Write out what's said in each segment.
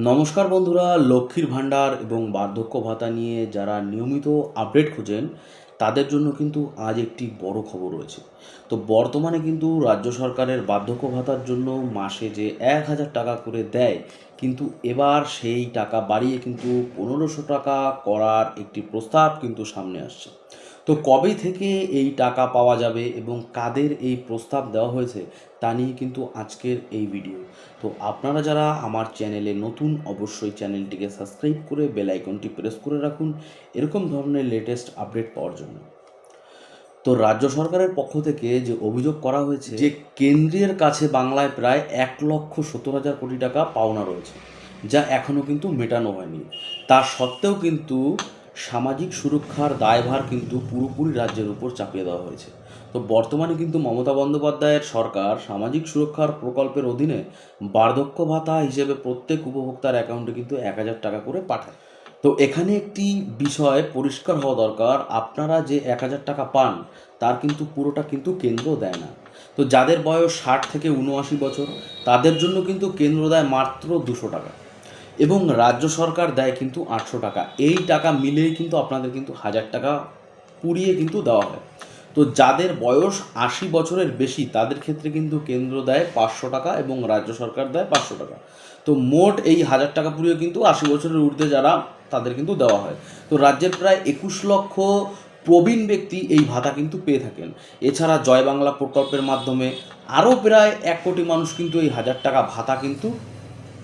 নমস্কার বন্ধুরা, লক্ষ্মীর ভাণ্ডার এবং বার্ধক্য ভাতা নিয়ে যারা নিয়মিত আপডেট খোঁজেন তাদের জন্য কিন্তু আজ একটি বড় খবর রয়েছে। তো বর্তমানে কিন্তু রাজ্য সরকারের বার্ধক্য ভাতার জন্য মাসে যে ১,০০০ টাকা করে দেয়, কিন্তু এবার সেই টাকা বাড়িয়ে কিন্তু ১৫০০ টাকা করার একটি প্রস্তাব কিন্তু সামনে আসছে। তো কবে থেকে এই টাকা পাওয়া যাবে এবং কাদের এই প্রস্তাব দেওয়া হয়েছে তা নিয়ে কিন্তু আজকের এই ভিডিও। তো আপনারা যারা আমার চ্যানেলে নতুন, অবশ্যই চ্যানেলটিকে সাবস্ক্রাইব করে বেল আইকনটি প্রেস করে রাখুন এরকম ধরনের লেটেস্ট আপডেট পাওয়ার জন্য। তো রাজ্য সরকারের পক্ষ থেকে যে অভিযোগ করা হয়েছে যে কেন্দ্রের কাছে বাংলায় প্রায় ১,৭০,০০০ কোটি টাকা পাওনা রয়েছে, যা এখনও কিন্তু মেটানো হয়নি। তা সত্ত্বেও কিন্তু সামাজিক সুরক্ষার দায়ভার কিন্তু পুরোপুরি রাজ্যের উপর চাপিয়ে দেওয়া হয়েছে। তো বর্তমানে কিন্তু মমতা বন্দ্যোপাধ্যায়ের সরকার সামাজিক সুরক্ষার প্রকল্পের অধীনে বার্ধক্য ভাতা হিসেবে প্রত্যেক উপভোক্তার অ্যাকাউন্টে কিন্তু ১,০০০ টাকা করে পাঠায়। তো এখানে একটি বিষয় পরিষ্কার হওয়া দরকার, আপনারা যে ১,০০০ টাকা পান তার কিন্তু পুরোটা কিন্তু কেন্দ্র দেয় না। তো যাদের বয়স ৬০ থেকে ৭৯ বছর তাদের জন্য কিন্তু কেন্দ্র দেয় মাত্র ২০০ টাকা এবং রাজ্য সরকার দেয় কিন্তু ৮০০ টাকা। এই টাকা মিলেই কিন্তু আপনাদের কিন্তু ১,০০০ টাকা পুড়িয়ে কিন্তু দেওয়া হয়। তো যাদের বয়স ৮০ বছরের বেশি তাদের ক্ষেত্রে কিন্তু কেন্দ্র দেয় ৫০০ টাকা এবং রাজ্য সরকার দেয় ৫০০ টাকা। তো মোট এই ১,০০০ টাকা পুড়িয়ে কিন্তু ৮০ বছরের ঊর্ধ্বে যারা তাদের কিন্তু দেওয়া হয়। তো রাজ্যের প্রায় ২১ লক্ষ প্রবীণ ব্যক্তি এই ভাতা কিন্তু পেয়ে থাকেন। এছাড়া জয় বাংলা প্রকল্পের মাধ্যমে আরও প্রায় ১ কোটি মানুষ কিন্তু এই ১,০০০ টাকা ভাতা কিন্তু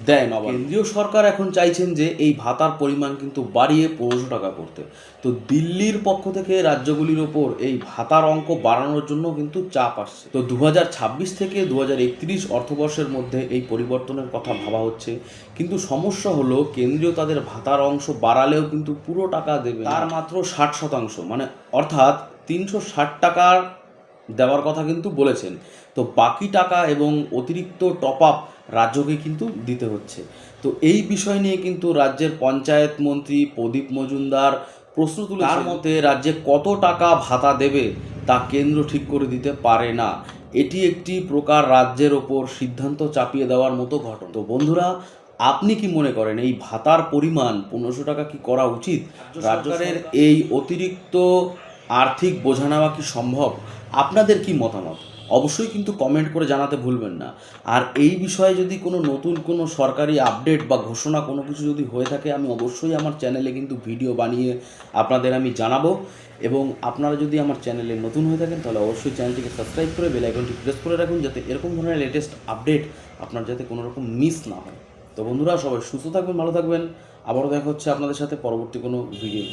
দেয় না। কেন্দ্রীয় সরকার এখন চাইছেন যে এই ভাতার পরিমাণ কিন্তু বাড়িয়ে ১৫০০ টাকা করতে। তো দিল্লির পক্ষ থেকে রাজ্যগুলির ওপর এই ভাতার অঙ্ক বাড়ানোর জন্য কিন্তু চাপ আসছে। তো ২০২৬ থেকে ২০৩১ অর্থবর্ষের মধ্যে এই পরিবর্তনের কথা ভাবা হচ্ছে, কিন্তু সমস্যা হলো কেন্দ্রীয় তাদের ভাতার অংশ বাড়ালেও কিন্তু পুরো টাকা দেবে তার মাত্র ৬০%, মানে অর্থাৎ ৩৬০ টাকার দেওয়ার কথা কিন্তু বলেছেন। তো বাকি টাকা এবং অতিরিক্ত টপ আপ রাজ্যকে কিন্তু দিতে হচ্ছে। তো এই বিষয় নিয়ে কিন্তু রাজ্যের পঞ্চায়েত মন্ত্রী প্রদীপ মজুমদার প্রশ্ন তুলে, তার মতে রাজ্যে কত টাকা ভাতা দেবে তা কেন্দ্র ঠিক করে দিতে পারে না। এটি একটি প্রকার রাজ্যের ওপর সিদ্ধান্ত চাপিয়ে দেওয়ার মতো ঘটনা। তো বন্ধুরা, আপনি কি মনে করেন এই ভাতার পরিমাণ ১৫০০ টাকা কি করা উচিত? রাজ্য সরকারের এই অতিরিক্ত আর্থিক বোঝা নেওয়া কি সম্ভব? আপনাদের কি মতামত অবশ্যই কিন্তু কমেন্ট করে জানাতে ভুলবেন না। আর এই বিষয়ে যদি কোনো নতুন কোনো সরকারি আপডেট বা ঘোষণা কোনো কিছু যদি হয়ে থাকে আমি অবশ্যই আমার চ্যানেলে কিন্তু ভিডিও বানিয়ে আপনাদের আমি জানাবো। এবং আপনারা যদি আমার চ্যানেলে নতুন হয়ে থাকেন তাহলে অবশ্যই চ্যানেলটিকে সাবস্ক্রাইব করে বেল আইকনটি প্রেস করে রাখুন, যাতে এরকম ধরনের লেটেস্ট আপডেট আপনার যাতে কোনো রকম মিস না হয়। তো বন্ধুরা, সবাই সুস্থ থাকবেন, ভালো থাকবেন। আবারও দেখা হচ্ছে আপনাদের সাথে পরবর্তী কোনো ভিডিও।